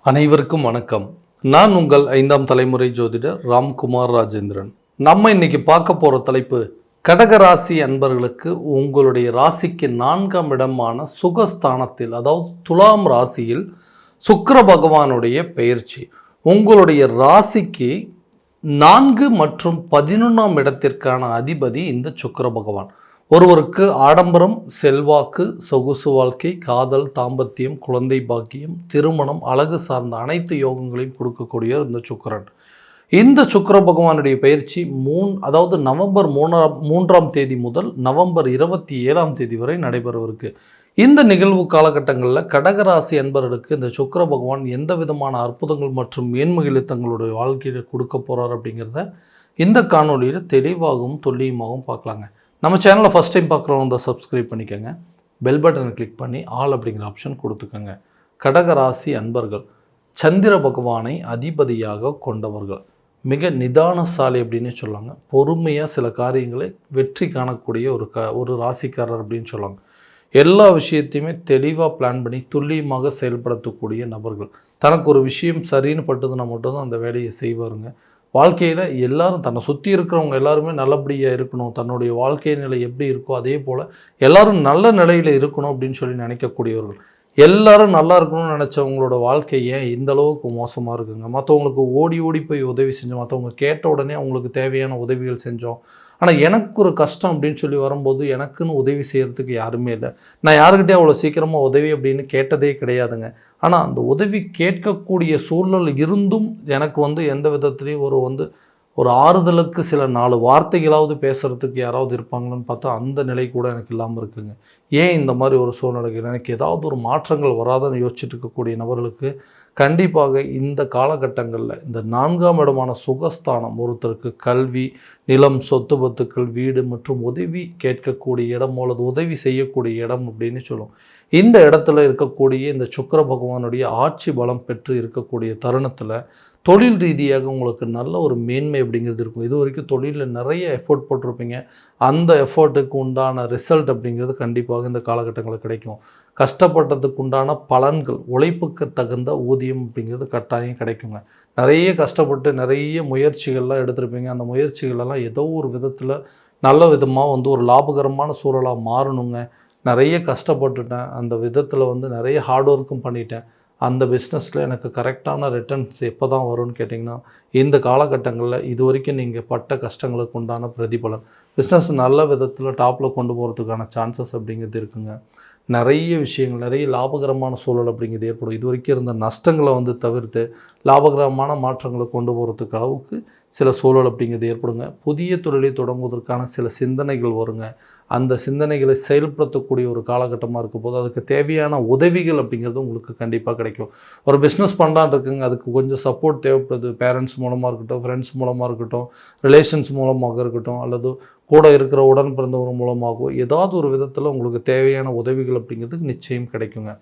அனைவருக்கும் வணக்கம். நான் உங்கள் 5ஆம் தலைமுறை ஜோதிடர் ராம்குமார் ராஜேந்திரன். நம்ம இன்னைக்கு பார்க்க போகிற தலைப்பு, கடக ராசி அன்பர்களுக்கு உங்களுடைய ராசிக்கு 4ஆம் இடமான சுகஸ்தானத்தில், அதாவது துலாம் ராசியில் சுக்கிர பகவானுடைய பெயர்ச்சி உங்களுடைய ராசிக்கு 4 மற்றும் 11ஆம் இடத்திற்கான அதிபதி இந்த சுக்கிர பகவான். ஒருவருக்கு ஆடம்பரம், செல்வாக்கு, சொகுசு வாழ்க்கை, காதல், தாம்பத்தியம், குழந்தை பாக்கியம், திருமணம், அழகு சார்ந்த அனைத்து யோகங்களையும் கொடுக்கக்கூடிய இந்த சுக்கிரன். இந்த சுக்கிர பகவானுடைய பயிற்சி அதாவது நவம்பர் 3ஆம் தேதி முதல் நவம்பர் 27ஆம் தேதி வரை நடைபெறவிருக்கு. இந்த நிகழ்வு காலகட்டங்களில் கடகராசி அன்பர்களுக்கு இந்த சுக்கிர பகவான் எந்த விதமான அற்புதங்கள் மற்றும் மேன்மைகளை தங்களுடைய வாழ்க்கையில் கொடுக்க போகிறார் அப்படிங்கிறத இந்த காணொலியில் தெளிவாகவும் துல்லியமாகவும் பார்க்கலாங்க. நம்ம சேனலை ஃபஸ்ட் டைம் பார்க்குறவங்க சப்ஸ்கிரைப் பண்ணிக்கோங்க. பெல் பட்டனை கிளிக் பண்ணி ஆல் அப்படிங்கிற ஆப்ஷன் கொடுத்துக்கோங்க. கடகராசி அன்பர்கள் சந்திர பகவானை அதிபதியாக கொண்டவர்கள். மிக நிதானசாலி அப்படின்னு சொல்லுவாங்க. பொறுமையாக சில காரியங்களை வெற்றி காணக்கூடிய ஒரு ராசிக்காரர் அப்படின்னு சொல்லுவாங்க. எல்லா விஷயத்தையுமே தெளிவாக பிளான் பண்ணி துல்லியமாக செயல்படுத்தக்கூடிய நபர்கள். தனக்கு ஒரு விஷயம் சரின்னு பட்டதுன்னா மட்டும்தான் அந்த வேலையை செய்வாருங்க. வாழ்க்கையில் எல்லாரும் தன்னை சுற்றி இருக்கிறவங்க எல்லாருமே நல்லபடியாக இருக்கணும், தன்னுடைய வாழ்க்கை நிலை எப்படி இருக்கோ அதே போல் எல்லாரும் நல்ல நிலையில் இருக்கணும் அப்படின்னு சொல்லி நினைக்கக்கூடியவர்கள். எல்லாரும் நல்லா இருக்கணும்னு நினச்சவங்களோட வாழ்க்கை ஏன் இந்த அளவுக்கு மோசமாக இருக்குங்க. மற்றவங்களுக்கு ஓடி ஓடி போய் உதவி செஞ்சோம், மற்றவங்க கேட்ட உடனே அவங்களுக்கு தேவையான உதவிகள் செஞ்சோம். ஆனால் எனக்கு ஒரு கஷ்டம் அப்படின்னு சொல்லி வரும்போது எனக்குன்னு உதவி செய்கிறதுக்கு யாருமே இல்லை. நான் யாருக்கிட்டே அவ்வளோ சீக்கிரமாக உதவி அப்படின்னு கேட்டதே கிடையாதுங்க. ஆனால் அந்த உதவி கேட்கக்கூடிய சூழல் இருந்தும் எனக்கு எந்த விதத்துலேயும் ஒரு ஆறுதலுக்கு சில 4 வார்த்தைகளாவது பேசுகிறதுக்கு யாராவது இருப்பாங்கன்னு பார்த்தா அந்த நிலை கூட எனக்கு இல்லாமல் இருக்குங்க. ஏன் இந்த மாதிரி ஒரு சூழ்நிலைகள் எனக்கு ஏதாவது ஒரு மாற்றங்கள் வராதுன்னு யோசிச்சுட்டு இருக்கக்கூடிய நபர்களுக்கு கண்டிப்பாக இந்த காலகட்டங்களில் இந்த 4ஆம் இடமான சுகஸ்தானம் ஒருத்தருக்கு கல்வி, நிலம், சொத்து பத்துக்கள், வீடு மற்றும் உதவி கேட்கக்கூடிய இடம் அல்லது உதவி செய்யக்கூடிய இடம் அப்படின்னு சொல்லுவோம். இந்த இடத்துல இருக்கக்கூடிய இந்த சுக்கிர பகவானுடைய ஆட்சி பலம் பெற்று இருக்கக்கூடிய தருணத்தில் தொழில் ரீதியாக உங்களுக்கு நல்ல ஒரு மேன்மை அப்படிங்கிறது இருக்கும். இது வரைக்கும் தொழிலில் நிறைய எஃபோர்ட் போட்டிருப்பீங்க. அந்த எஃபோர்ட்டுக்கு உண்டான ரிசல்ட் அப்படிங்கிறது கண்டிப்பாக இந்த காலகட்டங்களில் கிடைக்கும். கஷ்டப்பட்டதுக்கு உண்டான பலன்கள், உழைப்புக்கு தகுந்த ஊதியம் அப்படிங்கிறது கட்டாயம் கிடைக்குங்க. நிறைய கஷ்டப்பட்டு நிறைய முயற்சிகள்லாம் எடுத்திருப்பீங்க. அந்த முயற்சிகளெல்லாம் ஏதோ ஒரு விதத்தில் நல்ல விதமாக ஒரு லாபகரமான சூழலாக மாறணுங்க. நிறைய கஷ்டப்பட்டுட்டேன், அந்த விதத்தில் நிறைய ஹார்ட் ஒர்க்கும் பண்ணிட்டேன், அந்த பிஸ்னஸில் எனக்கு கரெக்டான ரிட்டர்ன்ஸ் எப்போ தான் வரும்னு கேட்டிங்கன்னா இந்த காலகட்டங்களில் இது வரைக்கும் நீங்கள் பட்ட கஷ்டங்களுக்கு உண்டான பிரதிபலன், பிஸ்னஸ் நல்ல விதத்தில் டாப்பில் கொண்டு போகிறதுக்கான சான்சஸ் அப்படிங்கிறது இருக்குங்க. நிறைய விஷயங்கள், நிறைய லாபகரமான சூழல் அப்படிங்கிறது ஏற்படும். இது வரைக்கும் இருந்த நஷ்டங்களை தவிர்த்து லாபகரமான மாற்றங்களை கொண்டு போகிறதுக்கு அளவுக்கு சில சூழல் அப்படிங்கிறது ஏற்படுங்க. புதிய தொழிலை தொடங்குவதற்கான சில சிந்தனைகள் வருங்க. அந்த சிந்தனைகளை செயல்படுத்தக்கூடிய ஒரு காலகட்டமாக இருக்கும் போது அதுக்கு தேவையான உதவிகள் அப்படிங்கிறது உங்களுக்கு கண்டிப்பாக கிடைக்கும். ஒரு பிஸ்னஸ் பண்ணலான்னு இருக்குங்க, அதுக்கு கொஞ்சம் சப்போர்ட் தேவைப்படுது. பேரண்ட்ஸ் மூலமாக இருக்கட்டும், ஃப்ரெண்ட்ஸ் மூலமாக இருக்கட்டும், ரிலேஷன்ஸ் மூலமாக இருக்கட்டும், அல்லது கூட இருக்கிற உடன் பிறந்தவர் மூலமாகவோ ஏதாவது ஒரு விதத்தில் உங்களுக்கு தேவையான உதவிகள் அப்படிங்கிறதுக்கு நிச்சயம் கிடைக்குங்க.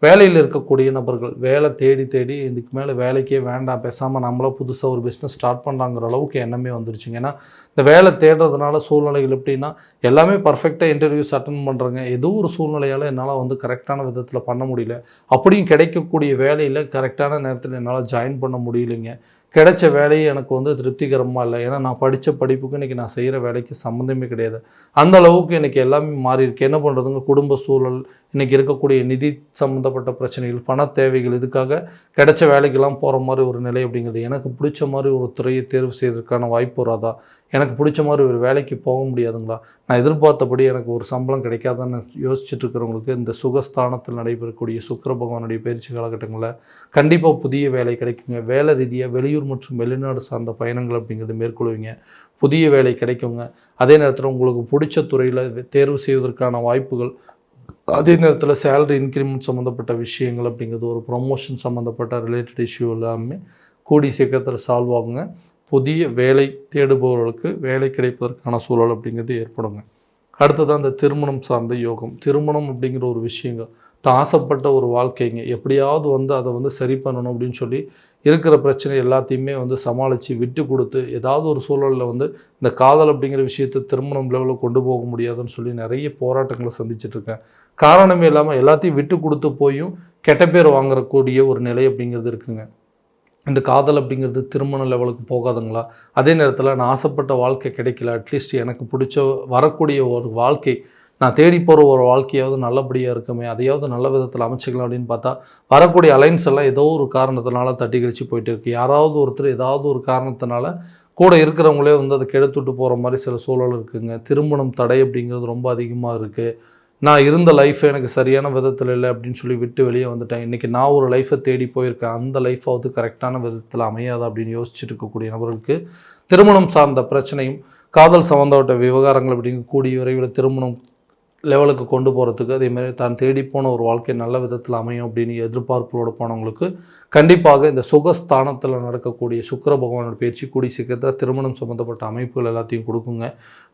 வேலையில் இருக்கக்கூடிய நபர்கள் வேலை தேடி இதுக்கு மேலே வேலைக்கே வேண்டாம், பேசாமல் நம்மள புதுசாக ஒரு பிஸ்னஸ் ஸ்டார்ட் பண்ணலாங்கிற அளவுக்கு எண்ணமே வந்துருச்சுங்க. ஏன்னா இந்த வேலை தேடுறதுனால சூழ்நிலைகள் எப்படின்னா எல்லாமே பர்ஃபெக்டாக இன்டர்வியூஸ் அட்டன் பண்ணுறேங்க, ஏதோ ஒரு சூழ்நிலையால் என்னால் கரெக்டான விதத்தில் பண்ண முடியல, அப்படியும் கிடைக்கக்கூடிய வேலையில் கரெக்டான நேரத்தில் என்னால் ஜாயின் பண்ண முடியலைங்க, கிடைச்ச வேலையை எனக்கு திருப்திகரமாக இல்லை, ஏன்னா நான் படித்த படிப்புக்கு இன்றைக்கி நான் செய்கிற வேலைக்கு சம்மந்தமே கிடையாது, அந்த அளவுக்கு எனக்கு எல்லாமே மாறி இருக்கு, என்ன பண்ணுறதுங்க, குடும்ப சூழல், இன்றைக்கி இருக்கக்கூடிய நிதி சம்மந்தப்பட்ட பிரச்சனைகள், பண தேவைகள், இதுக்காக கிடைச்ச வேலைக்கெல்லாம் போகிற மாதிரி ஒரு நிலை அப்படிங்கிறது, எனக்கு பிடிச்ச மாதிரி ஒரு துறையை தேர்வு செய்வதற்கான வாய்ப்பு வராதா, எனக்கு பிடிச்ச மாதிரி ஒரு வேலைக்கு போக முடியாதுங்களா, நான் எதிர்பார்த்தபடி எனக்கு ஒரு சம்பளம் கிடைக்காதான்னு யோசிச்சுட்டு இருக்கிறவங்களுக்கு இந்த சுகஸ்தானத்தில் நடைபெறக்கூடிய சுக்கிர பகவானுடைய பயிற்சி காலகட்டங்களில் கண்டிப்பாக புதிய வேலை கிடைக்குங்க. வேலை ரீதியாக வெளியூர் மற்றும் வெளிநாடு சார்ந்த பயணங்கள் அப்படிங்கிறது மேற்கொள்வீங்க, புதிய வேலை கிடைக்குங்க. அதே நேரத்தில் உங்களுக்கு பிடிச்ச துறையில் தேர்வு செய்வதற்கான வாய்ப்புகள், அதே நேரத்தில் சேலரி இன்க்ரிமெண்ட் சம்மந்தப்பட்ட விஷயங்கள் அப்படிங்கிறது, ஒரு ப்ரொமோஷன் சம்மந்தப்பட்ட ரிலேட்டட் இஷ்யூ எல்லாமே கூடி சீக்கிரத்தில் சால்வ் ஆகுங்க. புதிய வேலை தேடுபவர்களுக்கு வேலை கிடைப்பதற்கான சூழல் அப்படிங்கிறது ஏற்படுங்க. அடுத்ததான் இந்த திருமணம் சார்ந்த யோகம். திருமணம் அப்படிங்கிற ஒரு விஷயங்கள் தான் ஆசைப்பட்ட ஒரு வாழ்க்கைங்க, எப்படியாவது அதை சரி பண்ணணும் அப்படின்னு சொல்லி இருக்கிற பிரச்சனை எல்லாத்தையுமே சமாளித்து விட்டு கொடுத்து ஏதாவது ஒரு சூழலில் இந்த காதல் அப்படிங்கிற விஷயத்தை திருமணம் லெவலில் கொண்டு போக முடியாதுன்னு சொல்லி நிறைய போராட்டங்களை சந்திச்சிட்ருக்கேன். காரணமே இல்லாமல் எல்லாத்தையும் விட்டு கொடுத்து போயும் கெட்ட பேர் வாங்கக்கூடிய ஒரு நிலை அப்படிங்கிறது இருக்குங்க. இந்த காதல் அப்படிங்கிறது திருமண லெவலுக்கு போகாதுங்களா? அதே நேரத்தில் நான் ஆசைப்பட்ட வாழ்க்கை கிடைக்கல, அட்லீஸ்ட் எனக்கு பிடிச்ச வரக்கூடிய ஒரு வாழ்க்கை, நான் தேடி போகிற ஒரு வாழ்க்கையாவது நல்லபடியாக இருக்குமே, அதையாவது நல்ல விதத்தில் அமைச்சிக்கலாம் அப்படின்னு பார்த்தா, வரக்கூடிய அலைன்ஸ் எல்லாம் ஏதோ ஒரு காரணத்தினால தட்டி கழிச்சு போயிட்டு இருக்குது. யாராவது ஒருத்தர் ஏதாவது ஒரு காரணத்தினால கூட இருக்கிறவங்களே வந்து அதை கெடுத்துட்டு போகிற மாதிரி சில சூழல் இருக்குங்க. திருமணம் தடை அப்படிங்கிறது ரொம்ப அதிகமாக இருக்குது. நான் இருந்த லைஃப் எனக்கு சரியான விதத்தில் இல்லை அப்படின்னு சொல்லி விட்டு வெளியே வந்துட்டேன். இன்றைக்கி நான் ஒரு லைஃப்பை தேடி போயிருக்கேன். அந்த லைஃப்பாவது கரெக்டான விதத்தில் அமையாதா அப்படின்னு யோசிச்சுட்டு இருக்கக்கூடிய நபர்களுக்கு திருமணம் சார்ந்த பிரச்சனையும் காதல் சம்மந்தப்பட்ட விவகாரங்கள் அப்படிங்க கூடிய விரைவில் திருமணம் லெவலுக்கு கொண்டு போகிறதுக்கு, அதேமாதிரி தான் தேடி போன ஒரு வாழ்க்கை நல்ல விதத்தில் அமையும் அப்படின்னு எதிர்பார்ப்புகளோடு போனவங்களுக்கு கண்டிப்பாக இந்த சுகஸ்தானத்தில் நடக்கக்கூடிய சுக்கிர பகவானோட பயிற்சி கூடி சீக்கிரத்தில் திருமணம் சம்மந்தப்பட்ட அமைப்புகள் எல்லாத்தையும் கொடுக்குங்க.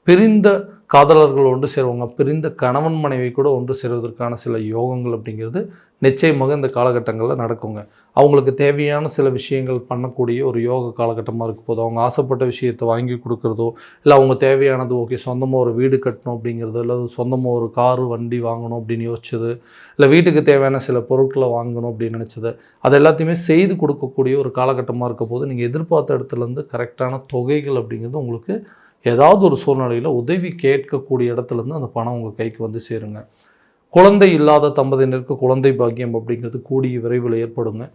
பிரிந்த காதலர்கள் ஒன்று சேருவாங்க, பிரிந்த கணவன் மனைவி கூட ஒன்று சேருவதற்கான சில யோகங்கள் அப்படிங்கிறது நிச்சயமாக இந்த காலகட்டங்களில் நடக்குங்க. அவங்களுக்கு தேவையான சில விஷயங்கள் பண்ணக்கூடிய ஒரு யோக காலகட்டமாக இருக்க போது, அவங்க ஆசைப்பட்ட விஷயத்தை வாங்கி கொடுக்குறதோ, இல்லை அவங்க தேவையானது ஓகே சொந்தமாக ஒரு வீடு கட்டணும் அப்படிங்கிறதோ, இல்லை சொந்தமாக ஒரு காரு வண்டி வாங்கணும் அப்படின்னு யோசிச்சது, இல்லை வீட்டுக்கு தேவையான சில பொருட்களை வாங்கணும் அப்படின்னு நினச்சது, அது எல்லாத்தையுமே செய்து கொடுக்கக்கூடிய ஒரு காலகட்டமாக இருக்க போது, நீங்கள் எதிர்பார்த்த இடத்துலேருந்து கரெக்டான தொகைகள் அப்படிங்கிறது உங்களுக்கு ஏதாவது ஒரு சூழ்நிலையில் உதவி கேட்கக்கூடிய இடத்துலேருந்து அந்த பணம் உங்கள் கைக்கு வந்து சேருங்க. குழந்தை இல்லாத தம்பதியினருக்கு குழந்தை பாக்கியம் அப்படிங்கிறது கூடிய விரைவில் ஏற்படுங்க.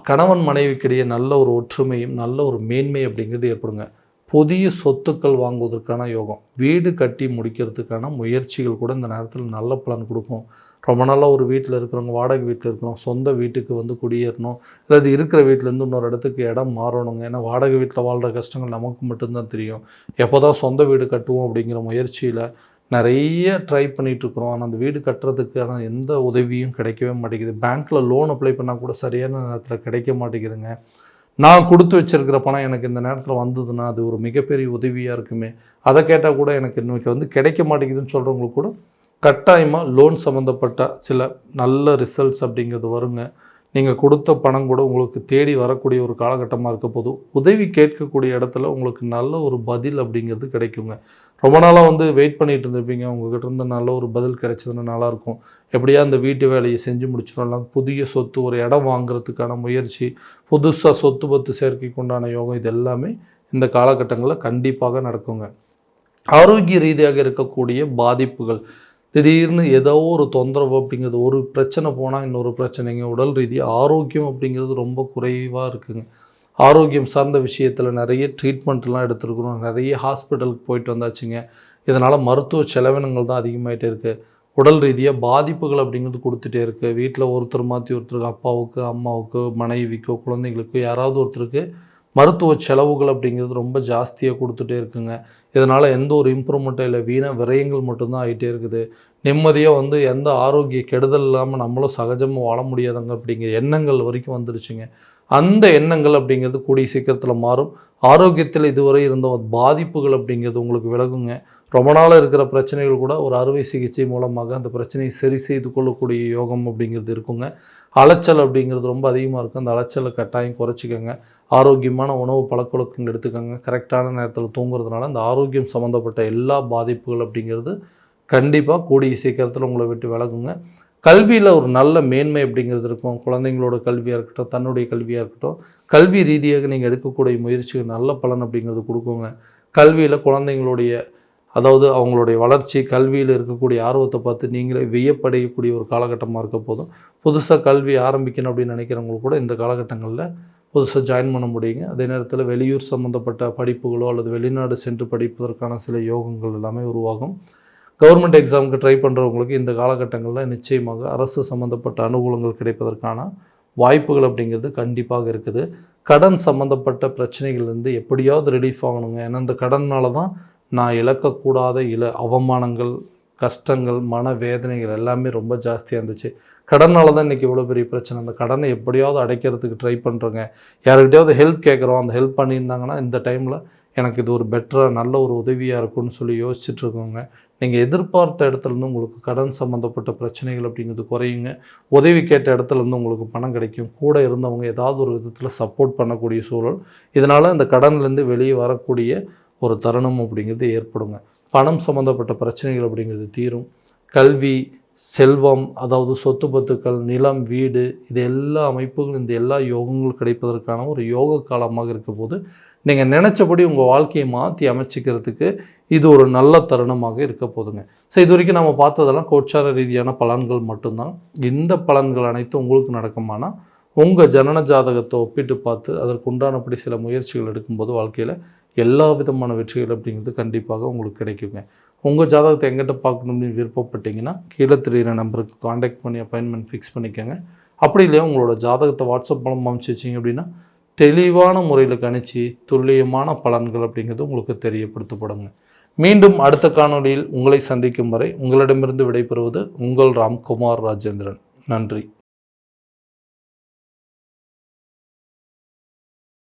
கணவன் மனைவிக்கிடையே நல்ல ஒரு ஒற்றுமையும் நல்ல ஒரு மேன்மை அப்படிங்கிறது ஏற்படுங்க. புதிய சொத்துக்கள் வாங்குவதற்கான யோகம், வீடு கட்டி முடிக்கிறதுக்கான முயற்சிகள் கூட இந்த நேரத்தில் நல்ல பலன் கொடுக்கும். ரொம்ப நாளாக ஒரு வீட்டில் இருக்கிறவங்க வாடகை வீட்டில் இருக்கிறோம், சொந்த வீட்டுக்கு வந்து குடியேறணும், இல்லை இருக்கிற வீட்டிலேருந்து இன்னொரு இடத்துக்கு இடம் மாறணுங்க. ஏன்னா வாடகை வீட்டில் வாழ்கிற கஷ்டங்கள் நமக்கு மட்டும்தான் தெரியும். எப்போ தான் சொந்த வீடு கட்டுவோம் அப்படிங்கிற முயற்சியில் நிறைய ட்ரை பண்ணிகிட்ருக்குறோம். ஆனால் அந்த வீடு கட்டுறதுக்கான எந்த உதவியும் கிடைக்கவே மாட்டேங்குது. பேங்க்கில் லோன் அப்ளை பண்ணால் கூட சரியான நேரத்தில் கிடைக்க மாட்டேங்குதுங்க. நான் கொடுத்து வச்சுருக்கிற பணம் எனக்கு இந்த நேரத்தில் வந்ததுன்னா அது ஒரு மிகப்பெரிய உதவியாக இருக்குமே, அதை கேட்டால் கூட எனக்கு இன்றைக்கி வந்து கிடைக்க மாட்டேங்குதுன்னு சொல்கிறவங்களுக்கு கூட கட்டாயமாக லோன் சம்மந்தப்பட்ட சில நல்ல ரிசல்ட்ஸ் அப்படிங்கிறது வருங்க. நீங்கள் கொடுத்த பணம் கூட உங்களுக்கு தேடி வரக்கூடிய ஒரு காலகட்டமாக இருக்க போது, உதவி கேட்கக்கூடிய இடத்துல உங்களுக்கு நல்ல ஒரு பதில் அப்படிங்கிறது கிடைக்குங்க. ரொம்ப நாளாக வந்து வெயிட் பண்ணிகிட்டு இருந்திருப்பீங்க, உங்கள்கிட்ட இருந்து நல்ல ஒரு பதில் கிடைச்சதுன்னா நல்லாயிருக்கும். எப்படியா அந்த வீட்டு வேலையை செஞ்சு முடிச்சிடலாம், புதிய சொத்து ஒரு இடம் வாங்குறதுக்கான முயற்சி, புதுசாக சொத்து பத்து சேர்க்கைக்கு உண்டான யோகம், இது எல்லாமே இந்த காலகட்டங்களில் கண்டிப்பாக நடக்குங்க. ஆரோக்கிய ரீதியாக இருக்கக்கூடிய பாதிப்புகள், திடீர்னு ஏதோ ஒரு தொந்தரவு அப்படிங்கிறது, ஒரு பிரச்சனை போனால் இன்னொரு பிரச்சனைங்க. உடல் ரீதியாக ஆரோக்கியம் அப்படிங்கிறது ரொம்ப குறைவாக இருக்குங்க. ஆரோக்கியம் சார்ந்த விஷயத்தில் நிறைய ட்ரீட்மெண்ட்லாம் எடுத்துருக்குறோம், நிறைய ஹாஸ்பிட்டலுக்கு போயிட்டு வந்தாச்சுங்க. இதனால் மருத்துவ செலவினங்கள் தான் அதிகமாகிட்டே இருக்குது. உடல் ரீதியாக பாதிப்புகள் அப்படிங்கிறது கொடுத்துட்டே இருக்குது. வீட்டில் ஒருத்தர் மாற்றி ஒருத்தருக்கு, அப்பாவுக்கு அம்மாவுக்கு மனைவிக்கோ குழந்தைங்களுக்கோ யாராவது ஒருத்தருக்கு மருத்துவ செலவுகள் அப்படிங்கிறது ரொம்ப ஜாஸ்தியாக கொடுத்துட்டே இருக்குங்க. இதனால் எந்த ஒரு இம்ப்ரூவ்மெண்ட்டும் இல்லை, விரயங்கள் மட்டும்தான் ஆகிட்டே இருக்குது. நிம்மதியாக வந்து எந்த ஆரோக்கிய கெடுதல் இல்லாமல் நம்மளும் சகஜமாக வாழ முடியாதுங்க அப்படிங்கிற எண்ணங்கள் வரைக்கும் வந்துடுச்சுங்க. அந்த எண்ணங்கள் அப்படிங்கிறது கூடிய சீக்கிரத்தில் மாறும். ஆரோக்கியத்தில் இதுவரை இருந்த பாதிப்புகள் அப்படிங்கிறது உங்களுக்கு விலகுங்க. ரொம்ப நாளாக இருக்கிற பிரச்சனைகள் கூட ஒரு அறுவை சிகிச்சை மூலமாக அந்த பிரச்சனையை சரி செய்து கொள்ளக்கூடிய யோகம் அப்படிங்கிறது இருக்குங்க. அலைச்சல் அப்படிங்கிறது ரொம்ப அதிகமாக இருக்குது, அந்த அலைச்சலை கட்டாயம் குறைச்சிக்கோங்க. ஆரோக்கியமான உணவு பழக்கவழக்கங்கள் எடுத்துக்கோங்க. கரெக்டான நேரத்தில் தூங்குறதுனால அந்த ஆரோக்கியம் சம்மந்தப்பட்ட எல்லா பாதிப்புகள் அப்படிங்கிறது கண்டிப்பாக கூடிய சீக்கிரத்தில் உங்களை விட்டு விலகுங்க. கல்வியில் ஒரு நல்ல மேன்மை அப்படிங்கிறது இருக்கும். குழந்தைங்களோட கல்வியாக இருக்கட்டும், தன்னுடைய கல்வியாக இருக்கட்டும், கல்வி ரீதியாக நீங்கள் எடுக்கக்கூடிய முயற்சிகள் நல்ல பலன் அப்படிங்கிறது கொடுக்குங்க. கல்வியில் குழந்தைங்களுடைய அதாவது அவங்களுடைய வளர்ச்சி, கல்வியில் இருக்கக்கூடிய ஆர்வத்தை பார்த்து நீங்களே வியப்படையக்கூடிய ஒரு காலகட்டமாக இருக்க போதும். புதுசாக கல்வி ஆரம்பிக்கணும் அப்படின்னு நினைக்கிறவங்களுக்கு கூட இந்த காலகட்டங்களில் புதுசாக ஜாயின் பண்ண முடியுங்க. அதே நேரத்தில் வெளியூர் சம்மந்தப்பட்ட படிப்புகளோ அல்லது வெளிநாடு சென்று படிப்பதற்கான சில யோகங்கள் எல்லாமே உருவாகும். கவர்மெண்ட் எக்ஸாமுக்கு ட்ரை பண்ணுறவங்களுக்கு இந்த காலகட்டங்களில் நிச்சயமாக அரசு சம்மந்தப்பட்ட அனுகூலங்கள் கிடைப்பதற்கான வாய்ப்புகள் அப்படிங்கிறது கண்டிப்பாக இருக்குது. கடன் சம்மந்தப்பட்ட பிரச்சனைகள்லேருந்து எப்படியாவது ரிலீஃப் ஆகணுங்க. ஏன்னா இந்த கடனால் தான் நான் இழக்கக்கூடாத அவமானங்கள், கஷ்டங்கள், மனவேதனைகள் எல்லாமே ரொம்ப ஜாஸ்தியாக இருந்துச்சு. கடனால் தான் இன்றைக்கி இவ்வளோ பெரிய பிரச்சனை. அந்த கடனை எப்படியாவது அடைக்கிறதுக்கு ட்ரை பண்ணுறோங்க. யாருக்கிட்டையாவது ஹெல்ப் கேட்குறோம், அந்த ஹெல்ப் பண்ணியிருந்தாங்கன்னா இந்த டைமில் எனக்கு இது ஒரு பெட்டராக நல்ல ஒரு உதவியாக இருக்கும்னு சொல்லி யோசிச்சுட்ருக்கோங்க. நீங்கள் எதிர்பார்த்த இடத்துலேருந்து உங்களுக்கு கடன் சம்மந்தப்பட்ட பிரச்சனைகள் அப்படிங்கிறது குறையுங்க. உதவி கேட்ட இடத்துலேருந்து உங்களுக்கு பணம் கிடைக்கும். கூட இருந்தவங்க ஏதாவது ஒரு விதத்தில் சப்போர்ட் பண்ணக்கூடிய சூழல், இதனால் அந்த கடன்லேருந்து வெளியே வரக்கூடிய ஒரு தருணம் அப்படிங்கிறது ஏற்படுங்க. பணம் சம்மந்தப்பட்ட பிரச்சனைகள் அப்படிங்கிறது தீரும். கல்வி, செல்வம், அதாவது சொத்து பத்துக்கள், நிலம், வீடு, இது எல்லா அமைப்புகளும் இந்த எல்லா யோகங்களும் கிடைப்பதற்கான ஒரு யோக காலமாக இருக்க போது நீங்கள் நினச்சபடி உங்கள் வாழ்க்கையை மாற்றி அமைச்சிக்கிறதுக்கு இது ஒரு நல்ல தருணமாக இருக்க போதுங்க. ஸோ இது வரைக்கும் நம்ம பார்த்ததெல்லாம் கோச்சார ரீதியான பலன்கள் மட்டும்தான். இந்த பலன்கள் அனைத்தும் உங்களுக்கு நடக்குமானா உங்கள் ஜனன ஜாதகத்தை ஒப்பிட்டு பார்த்து அதற்கு உண்டானபடி சில முயற்சிகள் எடுக்கும்போது வாழ்க்கையில் எல்லா விதமான வெற்றிகள் அப்படிங்கிறது கண்டிப்பாக உங்களுக்கு கிடைக்குங்க. உங்கள் ஜாதகத்தை எங்கிட்ட பார்க்கணும்னு விருப்பப்பட்டீங்கன்னா கீழே தெரிகிற நம்பருக்கு காண்டாக்ட் பண்ணி அப்பாயின்மெண்ட் ஃபிக்ஸ் பண்ணிக்கோங்க. அப்படி இல்லையா உங்களோட ஜாதகத்தை வாட்ஸ்அப் மூலம் அமைச்சு வச்சிங்க அப்படின்னா தெளிவான முறையில் கணிச்சு துல்லியமான பலன்கள் அப்படிங்கிறது உங்களுக்கு தெரியப்படுத்தப்படுங்க. மீண்டும் அடுத்த காணொளியில் உங்களை சந்திக்கும் வரை உங்களிடமிருந்து விடைபெறுவது உங்கள் ராம்குமார் ராஜேந்திரன். நன்றி.